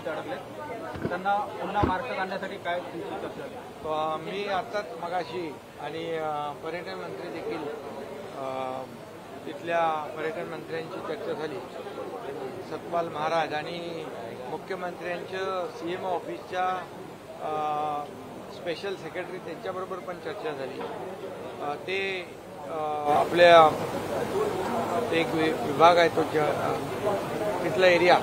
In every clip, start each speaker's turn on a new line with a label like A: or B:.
A: ते अडकले, त्यांना पुन्हा महाराष्ट्रात आणण्यासाठी काय तुमची चर्चा झाली?
B: मी आताच मगाशी आणि पर्यटन मंत्री देखील तिथल्या पर्यटन मंत्र्यांची चर्चा झाली. सतपाल महाराज आणि मुख्यमंत्र्यांच्या सीएम ऑफिसच्या स्पेशल सेक्रेटरी त्यांच्याबरोबर पण चर्चा झाली. ते आपल्या एक विभाग आहे तो तिथला एरिया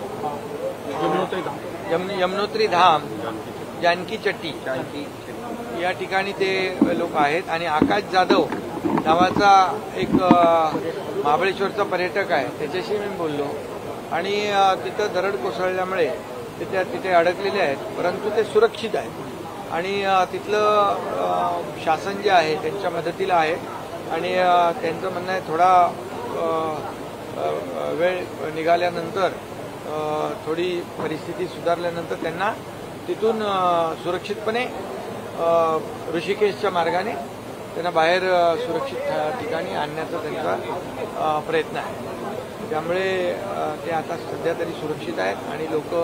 B: यमुनोत्री धाम जानकी चट्टी या ठिकाणी ते लोक आहेत. आणि आकाश जाधव नावाचा एक महाबळेश्वरचा पर्यटक आहे, त्याच्याशी मी बोललो आणि तिथं दरड कोसळल्यामुळे तिथे अडकलेले आहेत, परंतु ते सुरक्षित आहेत आणि तिथलं शासन जे आहे त्यांच्या मदतीला आहे. आणि त्यांचं म्हणणं आहे थोडा वेळ निघाल्यानंतर थोडी परिस्थिती सुधारल्यानंतर त्यांना तिथून सुरक्षितपणे ऋषिकेशच्या मार्गाने त्यांना बाहेर सुरक्षित ठिकाणी आणण्याचा त्यांचा प्रयत्न आहे. त्यामुळे ते आता सध्या तरी सुरक्षित आहेत आणि लोक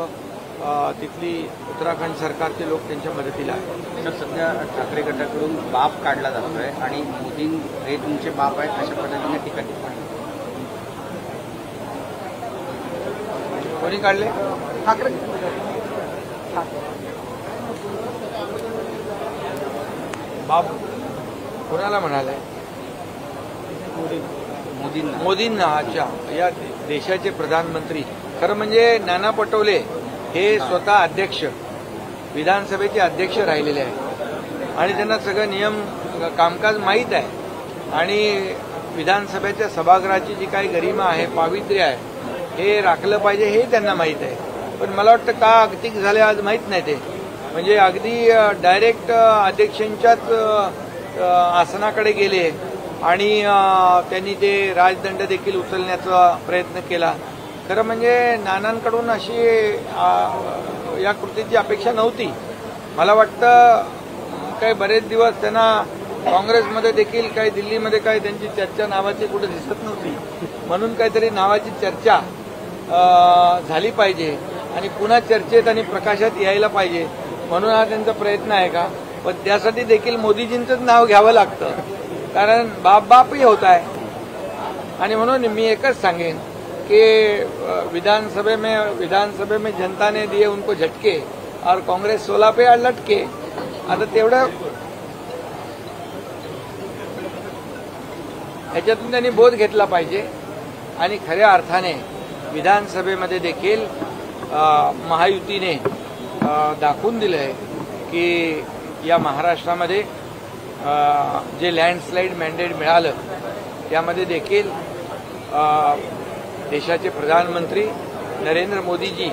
B: तिथली उत्तराखंड सरकारचे लोक त्यांच्या मदतीला आहेत.
C: सध्या ठाकरे गटाकडून बाप काढला जातोय आणि मोदी हे तुमचे बाप आहेत अशा पद्धतीने टीका
B: कोणी काढले?
A: ठाकरे
B: बाप कोणाला म्हणाले? मोदींना. अच्छा, या देशाचे प्रधानमंत्री. खरं म्हणजे नाना पटोले हे स्वतः अध्यक्ष, विधानसभेचे अध्यक्ष राहिलेले आहेत आणि त्यांना सगळं नियम कामकाज माहीत आहे आणि विधानसभेच्या सभागृहाची जी काही गरिमा आहे, पावित्र्य आहे, हे राखलं पाहिजे हे त्यांना माहीत आहे. पण मला वाटतं का अगतिक झाले आज माहीत नाही. ते म्हणजे अगदी डायरेक्ट अध्यक्षांच्याच आसनाकडे गेले आणि त्यांनी ते राजदंड देखील उचलण्याचा प्रयत्न केला. खरं म्हणजे नानांकडून अशी या कृतीची अपेक्षा नव्हती. मला वाटतं काही बरेच दिवस त्यांना काँग्रेसमध्ये देखील काही दिल्लीमध्ये काही त्यांची चर्चा नावाची कुठे दिसत नव्हती, म्हणून काहीतरी नावाची चर्चा झाली पाहिजे आणि पुन्हा चर्चेत आणि प्रकाशात यायला पाहिजे म्हणून हा त्यांचा प्रयत्न आहे का? पण त्यासाठी देखील मोदीजींचंच नाव घ्यावं लागतं, कारण बापही होत आहे. आणि म्हणून मी एकच सांगेन कि विधानसभे में जनता ने दिए उनको झटके और कांग्रेस 16 पे लटके. आता तेवढं ह्याच्यातून त्यांनी बोध घेतला पाहिजे आणि खऱ्या अर्थाने विधानसभेमध्ये देखील महायुतीने दाखवून दिलंय की या महाराष्ट्रामध्ये जे लँडस्लाईड मॅन्डेट मिळालं त्यामध्ये देखील देशाचे प्रधानमंत्री नरेंद्र मोदीजी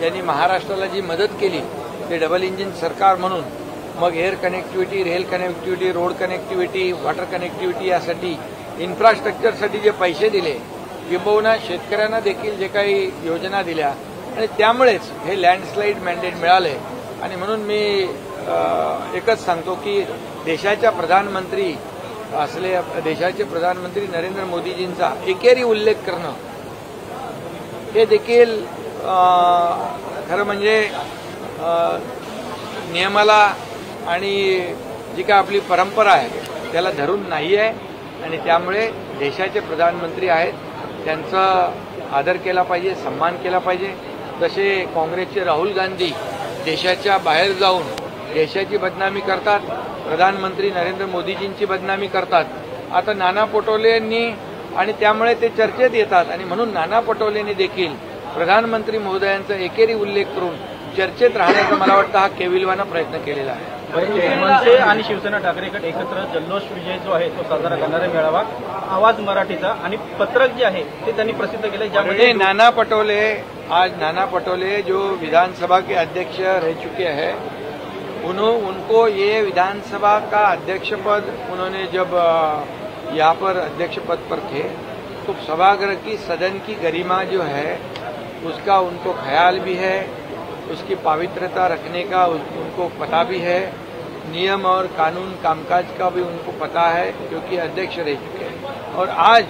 B: यांनी महाराष्ट्राला जी मदत केली ते डबल इंजिन सरकार म्हणून, मग air connectivity, rail connectivity, road connectivity, water connectivity यासाठी इन्फ्रास्ट्रक्चरसाठी जे पैसे दिले, किंबहुना शेतकऱ्यांना देखील जे काही योजना दिल्या आणि त्यामुळेच हे लँडस्लाईड मॅन्डेट मिळाले. आणि म्हणून मी एकच सांगतो की देशाचे प्रधानमंत्री नरेंद्र मोदीजींचा एकेरी उल्लेख करणं हे देखील खरं म्हणजे नियमाला आणि जी काय आपली परंपरा आहे त्याला धरून नाही आहे आणि त्यामुळे देशाचे प्रधानमंत्री आहेत त्यांचा आदर केला पाहिजे, सन्मान केला पाहिजे. जसे काँग्रेसचे राहुल गांधी देशाच्या बाहेर जाऊन देशाची बदनामी करतात, प्रधानमंत्री नरेंद्र मोदीजींची बदनामी करतात. आता नाना पटोलेंनी आणि त्यामुळे ते चर्चेत येतात आणि म्हणून नाना पटोलेंनी देखील प्रधानमंत्री महोदयांचा एकेरी उल्लेख करून चर्चेत राहण्याचा मला वाटतं हा केविलवाना प्रयत्न केलेला आहे.
A: मनसे आणि शिवसेना ठाकरे गट एकत्र जल्लोष विजय जो आहे तो साजरा करणारा मेळावा आवाज मराठीचा आणि पत्रक जे आहे ते त्यांनी प्रसिद्ध केले, ज्यामध्ये
B: नाना पटोले जो विधानसभा के अध्यक्ष रह चुके हैं, उनको ये विधानसभा का अध्यक्ष पद उन्होंने जब यहाँ पर अध्यक्ष पद पर थे तो सभागृह की सदन की गरिमा जो है उसका उनको ख्याल भी है, उसकी पवित्रता रखने का उनको पता भी है, नियम और कानून कामकाज का भी उनको पता है क्योंकि अध्यक्ष रह चुके हैं. और आज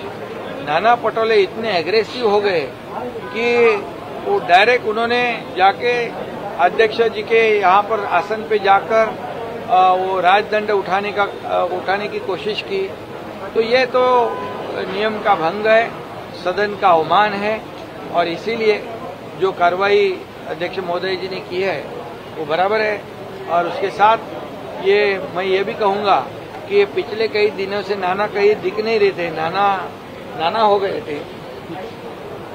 B: नाना पटोले इतने एग्रेसिव हो गए कि वो डायरेक्ट उन्होंने जाके अध्यक्ष जी के यहाँ पर आसन पे जाकर वो राजदंड उठाने की कोशिश की, तो ये तो नियम का भंग है, सदन का अवमान है। और इसीलिए जो कार्रवाई अध्यक्ष महोदय जी ने की है वो बराबर है। और उसके साथ मैं ये भी कहूँगा कि पिछले कई दिनों से नाना कहीं दिख नहीं रहे थे, नाना हो गए थे,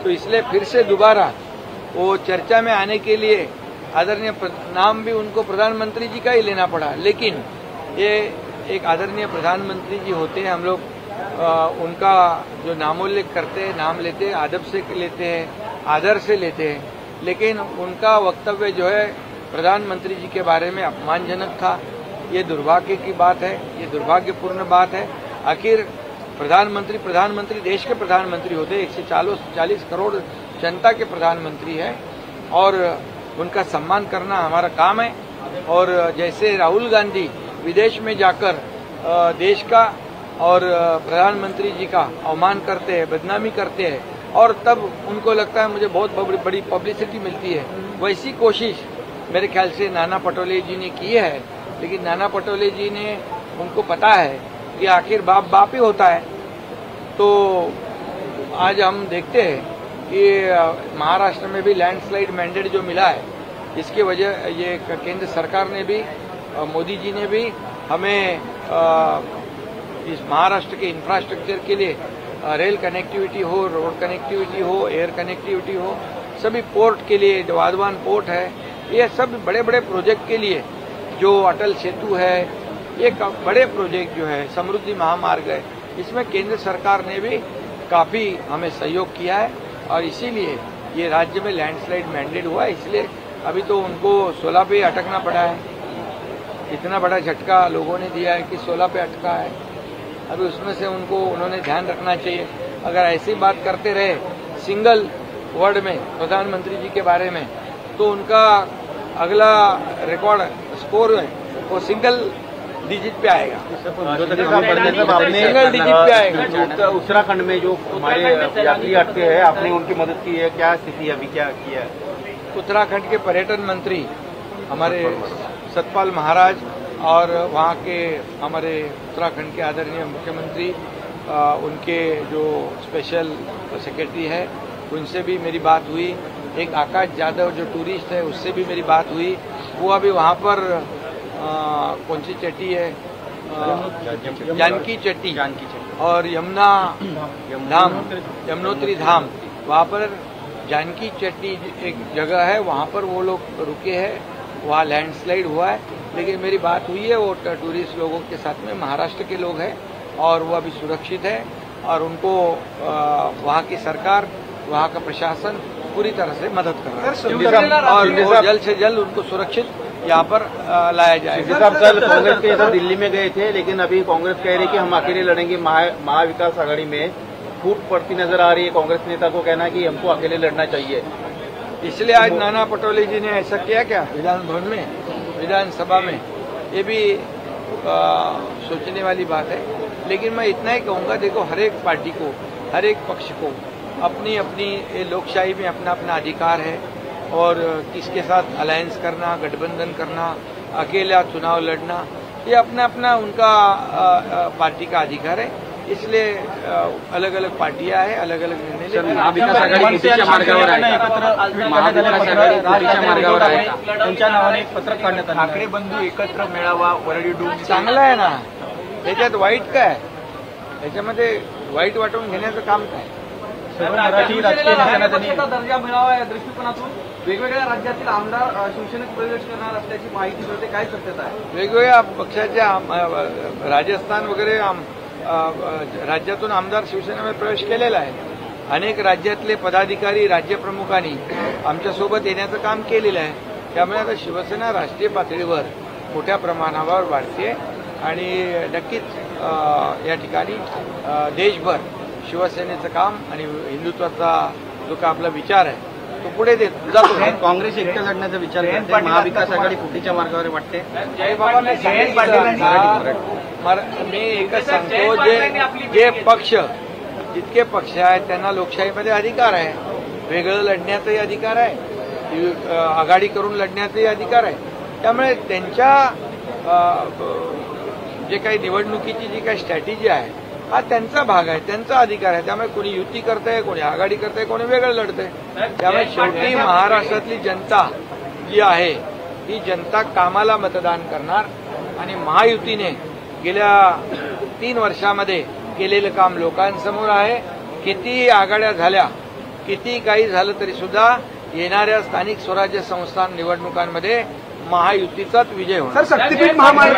B: तो इसलिए फिर से दोबारा वो चर्चा में आने के लिए आदरणीय नाम भी उनको प्रधानमंत्री जी का ही लेना पड़ा। लेकिन ये एक आदरणीय प्रधानमंत्री जी होते हैं, हम लोग उनका जो नामोल्लेख करते हैं, नाम लेते हैं, अदब से लेते हैं, आदर से लेते हैं, लेकिन उनका वक्तव्य जो है प्रधानमंत्री जी के बारे में अपमानजनक था। ये दुर्भाग्य की बात है, ये दुर्भाग्यपूर्ण बात है। आखिर प्रधानमंत्री देश के प्रधानमंत्री होते, 140 करोड़ जनता के प्रधानमंत्री है और उनका सम्मान करना हमारा काम है। और जैसे राहुल गांधी विदेश में जाकर देश का और प्रधानमंत्री जी का अवमान करते हैं, बदनामी करते हैं, और तब उनको लगता है मुझे बहुत बड़ी पब्लिसिटी मिलती है, वैसी कोशिश मेरे ख्याल से नाना पटोले जी ने की है। लेकिन नाना पटोले जी ने, उनको पता है कि आखिर बाप ही होता है। तो आज हम देखते हैं कि महाराष्ट्र में भी लैंडस्लाइड मैंडेट जो मिला है, इसकी वजह ये केंद्र सरकार ने भी, मोदी जी ने भी हमें इस महाराष्ट्र के इंफ्रास्ट्रक्चर के लिए रेल कनेक्टिविटी हो, रोड कनेक्टिविटी हो, एयर कनेक्टिविटी हो, सभी पोर्ट के लिए, जो वाधवान पोर्ट है, ये सब बड़े बड़े प्रोजेक्ट के लिए, जो अटल सेतु है, ये बड़े प्रोजेक्ट जो है, समृद्धि महामार्ग है, इसमें केंद्र सरकार ने भी काफी हमें सहयोग किया है। और इसीलिए ये राज्य में लैंडस्लाइड मैंडेट हुआ है। इसलिए अभी तो उनको 16 पे अटकना पड़ा है। इतना बड़ा झटका लोगों ने दिया है कि 16 पे अटका है। अभी उसमें से उन्होंने ध्यान रखना चाहिए। अगर ऐसी बात करते रहे सिंगल वर्ड में प्रधानमंत्री जी के बारे में, तो उनका अगला रिकॉर्ड स्कोर है वो सिंगल डिजिट पे आएगा, सिंगल डिजिट पे आएगा।
C: उत्तराखंड में जो हमारे यात्री अटके हैं, आपने उनकी मदद की है, क्या स्थिति है, अभी क्या किया है?
B: उत्तराखंड के पर्यटन मंत्री हमारे सतपाल महाराज और वहाँ के हमारे उत्तराखंड के आदरणीय मुख्यमंत्री, उनके जो स्पेशल सेक्रेटरी है, उनसे भी मेरी बात हुई। एक आकाश यादव जो टूरिस्ट है, उससे भी मेरी बात हुई। वो अभी वहाँ पर कौन सी चट्टी है, जानकी चट्टी और यमुनोत्री धाम, वहाँ पर जानकी चट्टी एक जगह है, वहाँ पर वो लोग रुके हैं, वहाँ लैंडस्लाइड हुआ है। लेकिन मेरी बात हुई है वो टूरिस्ट लोगों के साथ में, महाराष्ट्र के लोग हैं और वो अभी सुरक्षित है और उनको वहाँ की सरकार, वहाँ का प्रशासन पूरी तरह से मदद कर रहा है और वो जल्द से जल्द उनको सुरक्षित यहाँ पर लाया जाएगा।
C: साहब कल कांग्रेस के साथ दिल्ली में गए थे, लेकिन अभी कांग्रेस कह रही है कि हम अकेले लड़ेंगे। महाविकास आघाड़ी में फूट पड़ती नजर आ रही है। कांग्रेस नेता को कहना है कि हमको अकेले लड़ना चाहिए।
B: इसलिए आज नाना पटोले जी ने ऐसा किया क्या विधान भवन में, विधानसभा में, ये भी सोचने वाली बात है। लेकिन मैं इतना ही कहूँगा, देखो हर एक पार्टी को, हर एक पक्ष को अपनी अपनी लोकशाही में अपना अपना अधिकार है और किसके साथ अलायंस करना, गठबंधन करना, अकेला चुनाव लड़ना, ये अपना अपना उनका पार्टी का अधिकार है। इसलिए अलग अलग पार्टियां हैं, अलग अलग निर्णय
A: महाविकास आघाडी युतीच्या मार्गावर आहे, त्यांच्या नावाने एक पत्रक काढण्यात आलं।
C: ठाकरे बंधू एकत्र मेळावा वरळी डूब
B: चांगलं आहे ना, त्याच्यात वाईट काय? त्याच्यामध्ये वाईट वाटून घेण्याचं काम काय?
A: सर्व मराठी राजकीय नेत्यांना त्यांनी
D: दर्जा मिळावा या दृष्टिकोनातून वेगवेगळ्या राज्यातील आमदार शिवसेनेत प्रवेश करणार असल्याची माहिती मिळते, काय सत्यता आहे?
B: वेगवेगळ्या पक्षाच्या राजस्थान वगैरे राज्यातून आमदार शिवसेनेमध्ये प्रवेश केलेला आहे। अनेक राज्यातले पदाधिकारी, राज्यप्रमुखांनी आमच्यासोबत येण्याचं काम केलेलं आहे। त्यामुळे आता शिवसेना राष्ट्रीय पातळीवर मोठ्या प्रमाणावर वाढते आणि नक्कीच या ठिकाणी देशभर शिवसेनेचं काम आणि हिंदुत्वाचा जो का आपला विचार आहे तो पुढे जातो।
C: काँग्रेस एकटं लढण्याचा विचार करते, महाविकास आघाडी फुटीच्या मार्गावर वाटते।
B: मी एकच सांगतो, जे पक्ष, जितके पक्ष आहेत त्यांना लोकशाहीमध्ये अधिकार आहे, वेगळं लढण्याचाही अधिकार आहे, आघाडी करून लढण्याचे अधिकार आहे. त्यामुळे त्यांच्या जे काही निवडणुकीची जी काही स्ट्रॅटेजी आहे हा त्यांचा भाग आहे, त्यांचा अधिकार आहे. त्यामुळे कोणी युती करतंय, कोणी आघाडी करतंय, कोणी वेगळं लढतंय. त्यामुळे शेवटी महाराष्ट्रातली जनता जी आहे ही जनता कामाला मतदान करणार आणि महायुतीने गेल्या 3 वर्षामध्ये केलेलं काम लोकांसमोर आहे. किती आघाड्या झाल्या, किती काही झालं तरी सुद्धा येणाऱ्या स्थानिक स्वराज्य संस्था निवडणुकांमध्ये महायुतीचाच विजय होणार.
D: सर, शक्तीपीठ महामार्ग